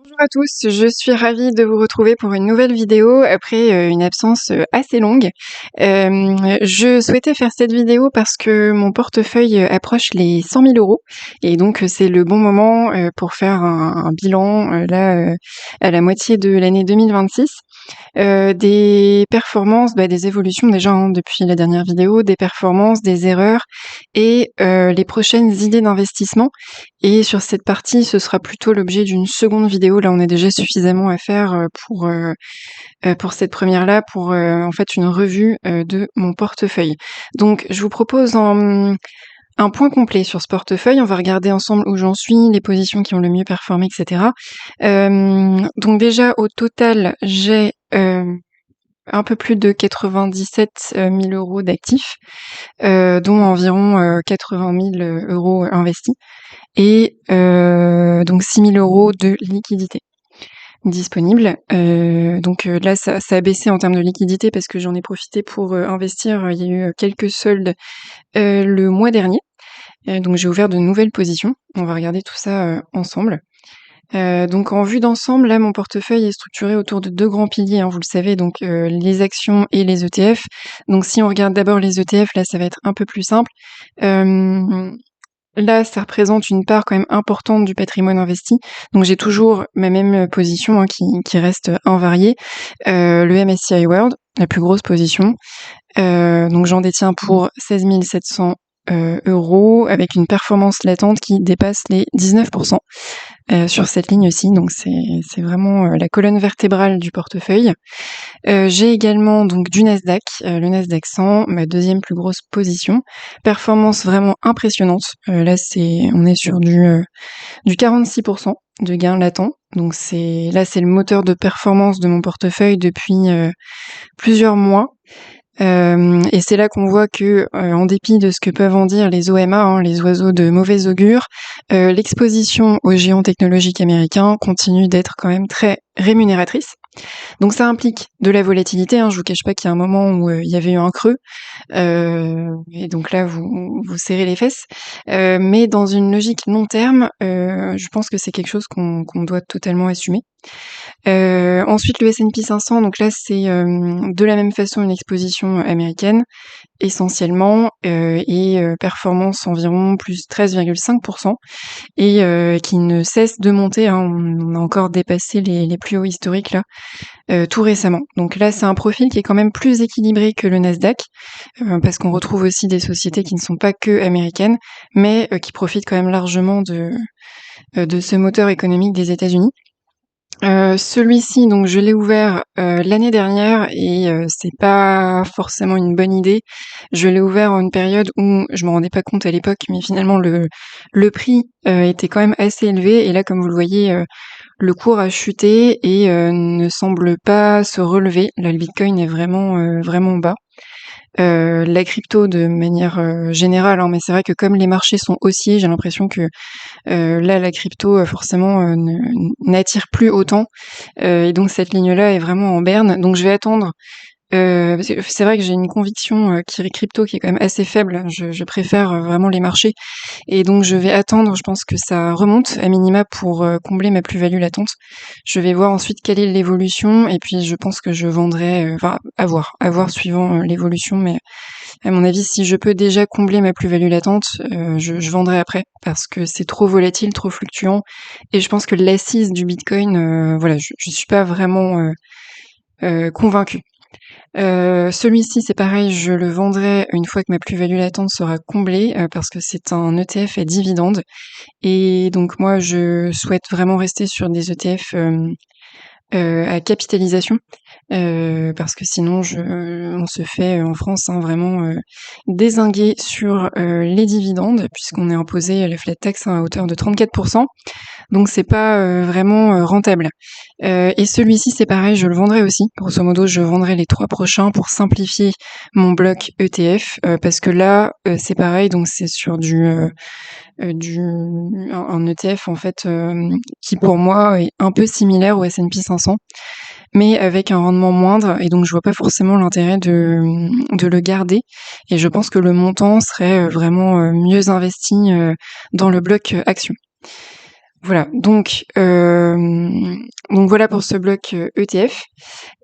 Bonjour à tous, je suis ravie de vous retrouver pour une nouvelle vidéo après une absence assez longue. Je souhaitais faire cette vidéo parce que mon portefeuille approche les 100 000 euros et donc c'est le bon moment pour faire un bilan à la moitié de l'année 2026. Des performances, des évolutions déjà depuis la dernière vidéo, des performances, des erreurs et les prochaines idées d'investissement. Et sur cette partie, ce sera plutôt l'objet d'une seconde vidéo. Là, on a déjà suffisamment à faire pour cette première-là, pour en fait une revue de mon portefeuille. Donc, je vous propose un point complet sur ce portefeuille. On va regarder ensemble où j'en suis, les positions qui ont le mieux performé, etc. Donc déjà, au total, j'ai un peu plus de 97 000 euros d'actifs, dont environ 80 000 euros investis, et donc 6 000 euros de liquidité disponible. Là, ça a baissé en termes de liquidité parce que j'en ai profité pour investir. Il y a eu quelques soldes le mois dernier. Donc j'ai ouvert de nouvelles positions. On va regarder tout ça ensemble. Donc en vue d'ensemble, là, mon portefeuille est structuré autour de 2 grands piliers, vous le savez, donc les actions et les ETF. Donc si on regarde d'abord les ETF, là, ça va être un peu plus simple. Là, ça représente une part quand même importante du patrimoine investi. Donc j'ai toujours ma même position qui reste invariée. Le MSCI World, la plus grosse position. Donc j'en détiens pour 16 700 euros avec une performance latente qui dépasse les 19% sur cette ligne aussi. Donc c'est vraiment la colonne vertébrale du portefeuille. J'ai également donc du Nasdaq, le Nasdaq 100, ma deuxième plus grosse position. Performance vraiment impressionnante. Là, on est sur du 46% de gain latent. Donc c'est le moteur de performance de mon portefeuille depuis plusieurs mois. Et c'est là qu'on voit que, en dépit de ce que peuvent en dire les OMA, les oiseaux de mauvais augure, l'exposition aux géants technologiques américains continue d'être quand même très rémunératrice. Donc ça implique de la volatilité, je vous cache pas qu'il y a un moment où il y avait eu un creux, et donc là vous serrez les fesses. Mais dans une logique long terme, je pense que c'est quelque chose qu'on doit totalement assumer. Ensuite le S&P 500, donc là c'est de la même façon une exposition américaine essentiellement, et performance environ plus 13,5%, et qui ne cesse de monter, on a encore dépassé les plus hauts historiques là tout récemment. Donc là c'est un profil qui est quand même plus équilibré que le Nasdaq, parce qu'on retrouve aussi des sociétés qui ne sont pas que américaines, mais qui profitent quand même largement de ce moteur économique des États-Unis. Celui-ci, donc je l'ai ouvert l'année dernière et c'est pas forcément une bonne idée. Je l'ai ouvert en une période où je m'en rendais pas compte à l'époque, mais finalement le prix était quand même assez élevé. Et là, comme vous le voyez, le cours a chuté et ne semble pas se relever. Là, le Bitcoin est vraiment bas. La crypto de manière générale, mais c'est vrai que comme les marchés sont haussiers, j'ai l'impression que là, la crypto, forcément, n'attire plus autant, et donc cette ligne-là est vraiment en berne. Donc je vais attendre, parce que c'est vrai que j'ai une conviction crypto qui est quand même assez faible. Je préfère vraiment les marchés, et donc je vais attendre, je pense que ça remonte à minima pour combler ma plus-value latente. Je vais voir ensuite quelle est l'évolution, et puis je pense que je vendrai, à voir suivant l'évolution, mais à mon avis, si je peux déjà combler ma plus-value latente, je vendrai après parce que c'est trop volatile, trop fluctuant, et je pense que l'assise du Bitcoin, je suis pas vraiment convaincue. Celui-ci, c'est pareil, je le vendrai une fois que ma plus-value latente sera comblée, parce que c'est un ETF à dividendes, et donc moi, je souhaite vraiment rester sur des ETF à capitalisation, parce que sinon on se fait en France vraiment dézinguer sur les dividendes, puisqu'on est imposé à la flat tax à hauteur de 34%. Donc c'est pas vraiment rentable. Et celui-ci, c'est pareil, je le vendrai aussi. Grosso modo, je vendrai les 3 prochains pour simplifier mon bloc ETF, parce que là, c'est pareil, donc c'est sur un ETF en fait, qui pour moi est un peu similaire au S&P 500, mais avec un rendement moindre, et donc je vois pas forcément l'intérêt de le garder, et je pense que le montant serait vraiment mieux investi dans le bloc action. Voilà, donc Donc voilà pour ce bloc ETF.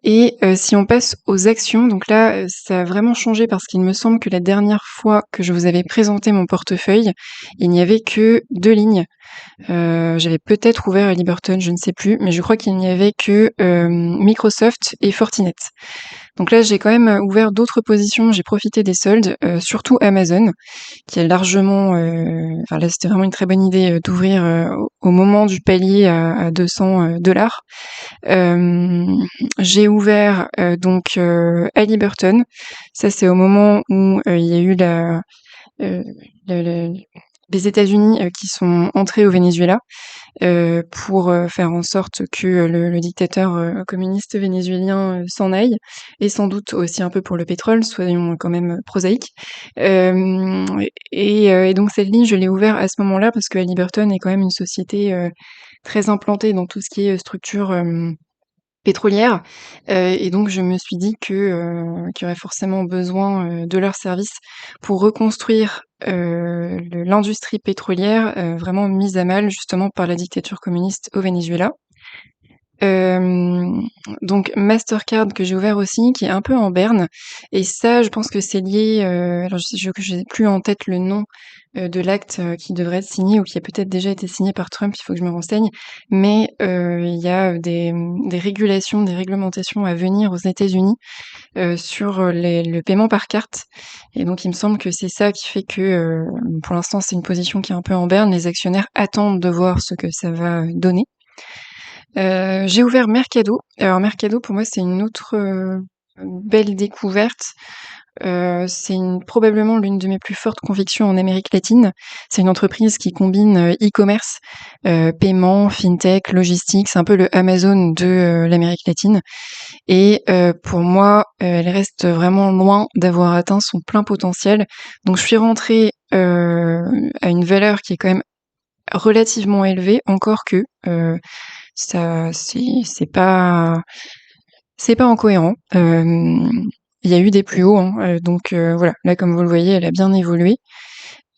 Et si on passe aux actions, donc là, ça a vraiment changé parce qu'il me semble que la dernière fois que je vous avais présenté mon portefeuille, il n'y avait que 2 lignes. J'avais peut-être ouvert Halliburton, je ne sais plus, mais je crois qu'il n'y avait que Microsoft et Fortinet. Donc là, j'ai quand même ouvert d'autres positions, j'ai profité des soldes, surtout Amazon, qui est largement... Enfin là, c'était vraiment une très bonne idée d'ouvrir au moment du palier à 200 $. J'ai ouvert donc Halliburton. Ça, c'est au moment où il y a eu euh, les États-Unis qui sont entrés au Venezuela pour faire en sorte que le dictateur communiste vénézuélien s'en aille, et sans doute aussi un peu pour le pétrole, soyons quand même prosaïques. Euh, et donc cette ligne, je l'ai ouverte à ce moment-là parce que Halliburton est quand même une société très implantée dans tout ce qui est structure pétrolière, et donc je me suis dit qu'il y aurait forcément besoin de leurs services pour reconstruire l'industrie pétrolière vraiment mise à mal justement par la dictature communiste au Venezuela. Euh, donc Mastercard que j'ai ouvert aussi, qui est un peu en berne, et ça je pense que c'est lié, alors je n'ai plus en tête le nom de l'acte qui devrait être signé ou qui a peut-être déjà été signé par Trump, il faut que je me renseigne, mais il y a des régulations, des réglementations à venir aux États-Unis sur le paiement par carte, et donc il me semble que c'est ça qui fait que pour l'instant c'est une position qui est un peu en berne, les actionnaires attendent de voir ce que ça va donner. J'ai ouvert Mercado. Alors Mercado, pour moi, c'est une autre belle découverte. Probablement l'une de mes plus fortes convictions en Amérique latine. C'est une entreprise qui combine e-commerce, paiement, fintech, logistique. C'est un peu le Amazon de l'Amérique latine. Et pour moi, elle reste vraiment loin d'avoir atteint son plein potentiel. Donc je suis rentrée à une valeur qui est quand même relativement élevée, encore que ça, c'est pas incohérent. Il y a eu des plus hauts, hein, donc voilà. Là, comme vous le voyez, elle a bien évolué.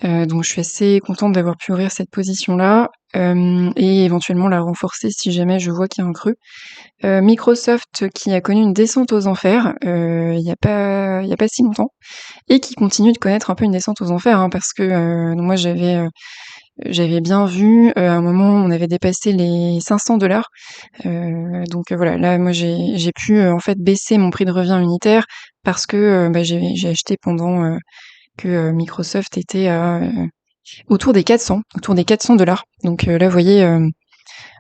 Donc je suis assez contente d'avoir pu ouvrir cette position-là, et éventuellement la renforcer si jamais je vois qu'il y a un creux. Microsoft qui a connu une descente aux enfers il y a pas si longtemps, et qui continue de connaître un peu une descente aux enfers, hein, parce que moi j'avais bien vu à un moment on avait dépassé les 500 $. Donc voilà, là moi j'ai pu en fait baisser mon prix de revient unitaire parce que j'ai acheté pendant que Microsoft était à autour des 400 $. Donc là vous voyez,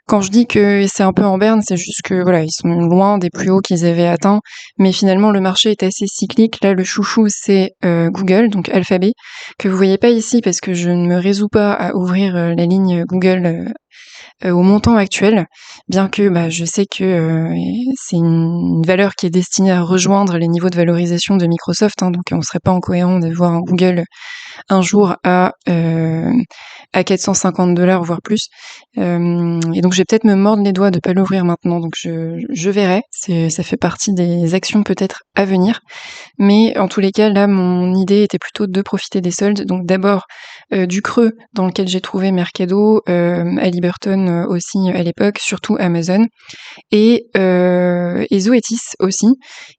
quand je dis que c'est un peu en berne, c'est juste que voilà, ils sont loin des plus hauts qu'ils avaient atteints, mais finalement le marché est assez cyclique. Là le chouchou c'est Google, donc Alphabet, que vous voyez pas ici parce que je ne me résous pas à ouvrir la ligne Google au montant actuel, bien que je sais que c'est une valeur qui est destinée à rejoindre les niveaux de valorisation de Microsoft, hein, donc on serait pas incohérent de voir un Google un jour à 450 $, voire plus. Et donc je vais peut-être me mordre les doigts de pas l'ouvrir maintenant, donc je verrai. Ça fait partie des actions peut-être à venir. Mais en tous les cas, là, mon idée était plutôt de profiter des soldes. Donc d'abord du creux dans lequel j'ai trouvé Mercado, Halliburton aussi à l'époque, surtout Amazon, et Zoetis aussi,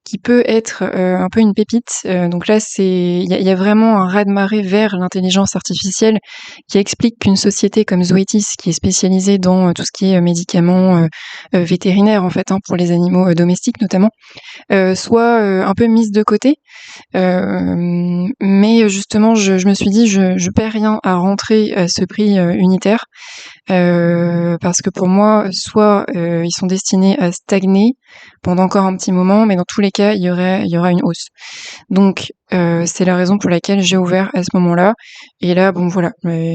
qui peut être un peu une pépite. Donc là, il y a vraiment un raz-de-marée vers l'intelligence artificielle qui explique qu'une société comme Zoetis, qui est spécialisée dans tout ce qui est médicaments vétérinaires en fait, hein, pour les animaux domestiques notamment, soit un peu mise de côté. Mais justement, je me suis dit, je perds rien à rentrer à ce prix unitaire, parce que pour moi, soit ils sont destinés à stagner pendant encore un petit moment, mais dans tous les cas, il y aura une hausse. Donc c'est la raison pour laquelle j'ai ouvert à ce moment-là. Et là, bon voilà,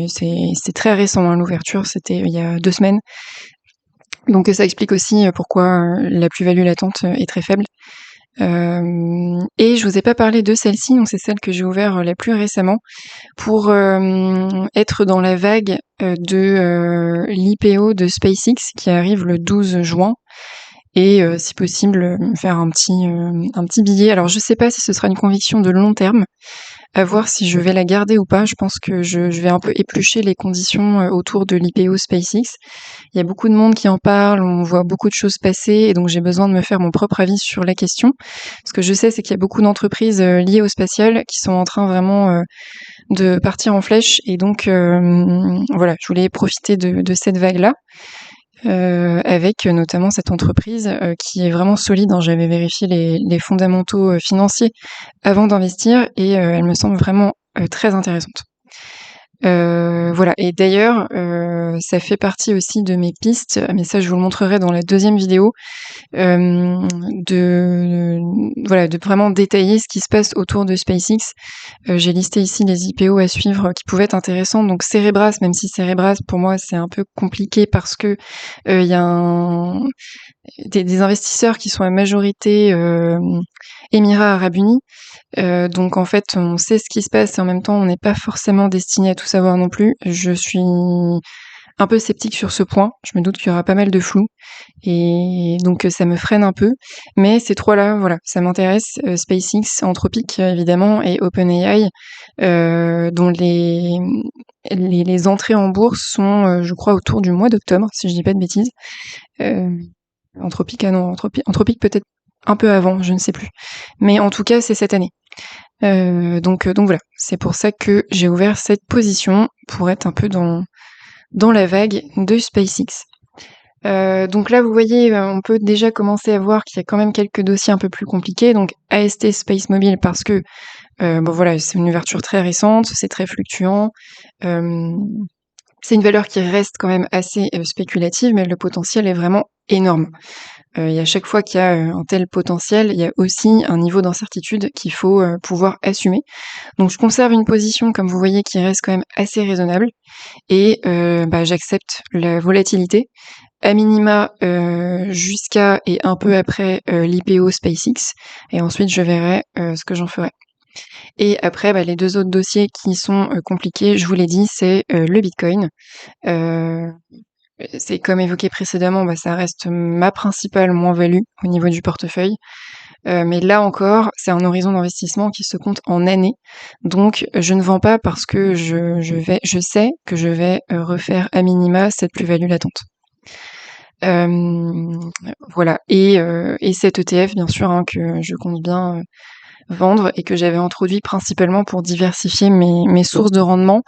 c'est très récent, hein, l'ouverture, c'était il y a 2 semaines. Donc ça explique aussi pourquoi la plus-value latente est très faible. Et je vous ai pas parlé de celle-ci, donc c'est celle que j'ai ouvert la plus récemment pour être dans la vague de l'IPO de SpaceX qui arrive le 12 juin. et si possible, me faire un petit billet. Alors je sais pas si ce sera une conviction de long terme, à voir si je vais la garder ou pas. Je pense que je vais un peu éplucher les conditions, autour de l'IPO SpaceX. Il y a beaucoup de monde qui en parle, on voit beaucoup de choses passer et donc j'ai besoin de me faire mon propre avis sur la question. Ce que je sais, c'est qu'il y a beaucoup d'entreprises, liées au spatial qui sont en train vraiment, de partir en flèche et donc voilà, je voulais profiter de cette vague-là. Avec notamment cette entreprise qui est vraiment solide, hein. J'avais vérifié les fondamentaux financiers avant d'investir et elle me semble vraiment très intéressante. Voilà, et d'ailleurs, ça fait partie aussi de mes pistes, mais ça je vous le montrerai dans la deuxième vidéo, de voilà, de vraiment détailler ce qui se passe autour de SpaceX. J'ai listé ici les IPO à suivre qui pouvaient être intéressants. Donc Cerebras, même si Cerebras pour moi c'est un peu compliqué parce que il y a des investisseurs qui sont à majorité Émirats Arabes Unis. Donc en fait on sait ce qui se passe et en même temps on n'est pas forcément destiné à tout savoir non plus. Je suis un peu sceptique sur ce point. Je me doute qu'il y aura pas mal de flou et donc ça me freine un peu. Mais ces trois-là, voilà, ça m'intéresse. SpaceX, Anthropic évidemment et OpenAI, dont les entrées en bourse sont, je crois, autour du mois d'octobre, si je dis pas de bêtises. Euh, Anthropic, ah non, Anthropic peut-être un peu avant, je ne sais plus. Mais en tout cas, c'est cette année. Donc voilà, c'est pour ça que j'ai ouvert cette position pour être un peu dans la vague de SpaceX. Donc là, vous voyez, on peut déjà commencer à voir qu'il y a quand même quelques dossiers un peu plus compliqués. Donc AST Space Mobile parce que bon voilà, c'est une ouverture très récente, c'est très fluctuant. C'est une valeur qui reste quand même assez spéculative, mais le potentiel est vraiment énorme. Et à chaque fois qu'il y a un tel potentiel, il y a aussi un niveau d'incertitude qu'il faut pouvoir assumer. Donc je conserve une position, comme vous voyez, qui reste quand même assez raisonnable et j'accepte la volatilité à minima jusqu'à et un peu après l'IPO SpaceX et ensuite je verrai ce que j'en ferai. Et après les deux autres dossiers qui sont compliqués, je vous l'ai dit, c'est le Bitcoin. C'est comme évoqué précédemment, ça reste ma principale moins-value au niveau du portefeuille. Mais là encore, c'est un horizon d'investissement qui se compte en années. Donc, je ne vends pas parce que je sais que je vais refaire à minima cette plus-value latente. Voilà. Et cet ETF, bien sûr, hein, que je compte bien vendre et que j'avais introduit principalement pour diversifier mes sources de rendement,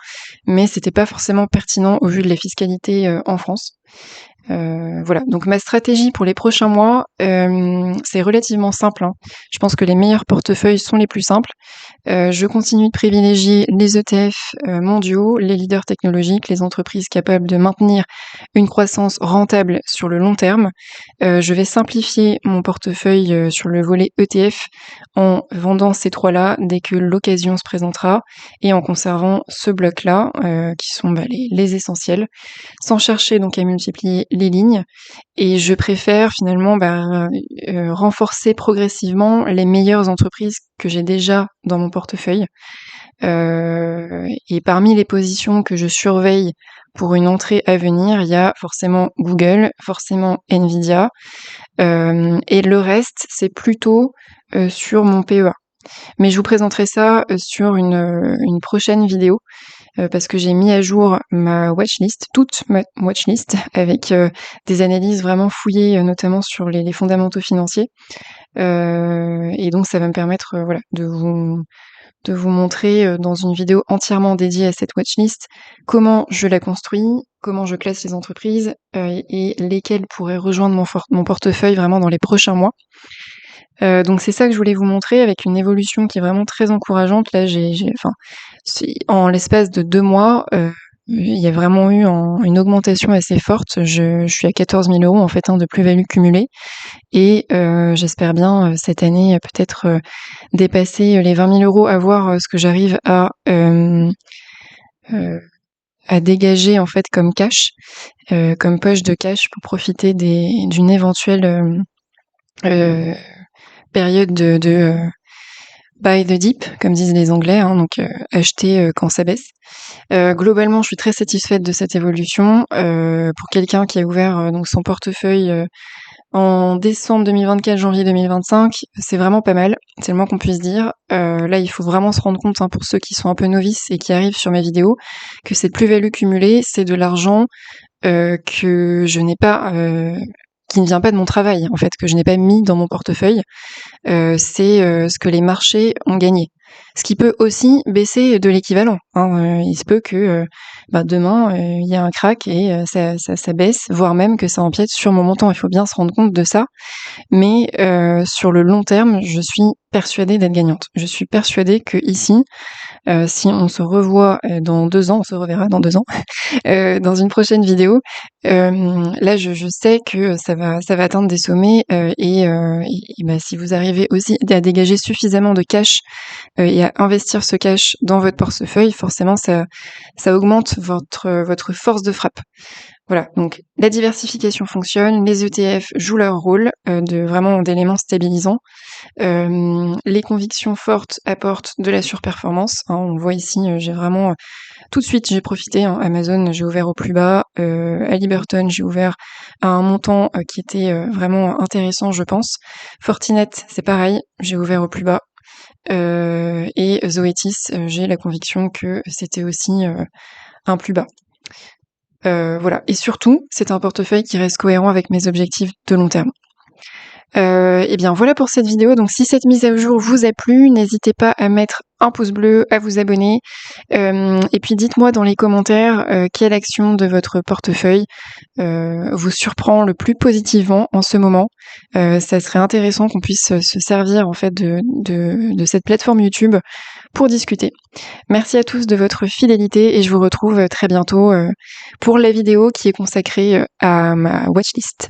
mais c'était pas forcément pertinent au vu de la fiscalité en France. Voilà, donc ma stratégie pour les prochains mois, c'est relativement simple, hein. Je pense que les meilleurs portefeuilles sont les plus simples. Je continue de privilégier les ETF mondiaux, les leaders technologiques, les entreprises capables de maintenir une croissance rentable sur le long terme. Je vais simplifier mon portefeuille sur le volet ETF en vendant ces trois-là dès que l'occasion se présentera et en conservant ce bloc-là qui sont les essentiels, sans chercher donc à multiplier les lignes. Et je préfère finalement renforcer progressivement les meilleures entreprises que j'ai déjà dans mon portefeuille. Et parmi les positions que je surveille pour une entrée à venir, il y a forcément Google, forcément Nvidia, et le reste, c'est plutôt sur mon PEA. Mais je vous présenterai ça sur une prochaine vidéo. Parce que j'ai mis à jour ma watchlist, toute ma watchlist, avec des analyses vraiment fouillées, notamment sur les fondamentaux financiers. Et donc ça va me permettre voilà, de vous montrer dans une vidéo entièrement dédiée à cette watchlist comment je la construis, comment je classe les entreprises et lesquelles pourraient rejoindre mon portefeuille vraiment dans les prochains mois. Donc c'est ça que je voulais vous montrer avec une évolution qui est vraiment très encourageante. Là, en l'espace de 2 mois, il y a vraiment eu une augmentation assez forte. Je suis à 14 000 € en fait de plus-value cumulée et j'espère bien cette année peut-être dépasser les 20 000 €, à voir ce que j'arrive à dégager en fait comme cash, comme poche de cash pour profiter d'une éventuelle période de buy the dip, comme disent les Anglais, hein, donc acheter quand ça baisse. Globalement, je suis très satisfaite de cette évolution. Pour quelqu'un qui a ouvert donc son portefeuille En décembre 2024, janvier 2025, c'est vraiment pas mal, c'est le moins qu'on puisse dire. Là, il faut vraiment se rendre compte, hein, pour ceux qui sont un peu novices et qui arrivent sur mes vidéos, que cette plus-value cumulée, c'est de l'argent que je n'ai pas, qui ne vient pas de mon travail, en fait, que je n'ai pas mis dans mon portefeuille. C'est ce que les marchés ont gagné. Ce qui peut aussi baisser de l'équivalent, hein. Il se peut que demain, il y ait un crack et ça baisse, voire même que ça empiète sur mon montant. Il faut bien se rendre compte de ça. Mais sur le long terme, je suis persuadée d'être gagnante. Je suis persuadée que ici, si on se revoit dans 2 ans, on se reverra dans 2 ans, dans une prochaine vidéo. Là, je sais que ça va atteindre des sommets, si vous arrivez aussi à dégager suffisamment de cash et à investir ce cash dans votre portefeuille, forcément, ça augmente votre force de frappe. Voilà, donc la diversification fonctionne, les ETF jouent leur rôle d'éléments stabilisants. Les convictions fortes apportent de la surperformance, hein. On voit ici, j'ai vraiment tout de suite, j'ai profité, hein. Amazon, j'ai ouvert au plus bas. Halliburton, j'ai ouvert à un montant qui était vraiment intéressant, je pense. Fortinet, c'est pareil, j'ai ouvert au plus bas. Et Zoetis, j'ai la conviction que c'était aussi un plus bas. Voilà. Et surtout, c'est un portefeuille qui reste cohérent avec mes objectifs de long terme. Et bien voilà pour cette vidéo. Donc si cette mise à jour vous a plu, n'hésitez pas à mettre un pouce bleu, à vous abonner. Et puis dites-moi dans les commentaires quelle action de votre portefeuille vous surprend le plus positivement en ce moment. Ça serait intéressant qu'on puisse se servir en fait de cette plateforme YouTube pour discuter. Merci à tous de votre fidélité et je vous retrouve très bientôt pour la vidéo qui est consacrée à ma watchlist.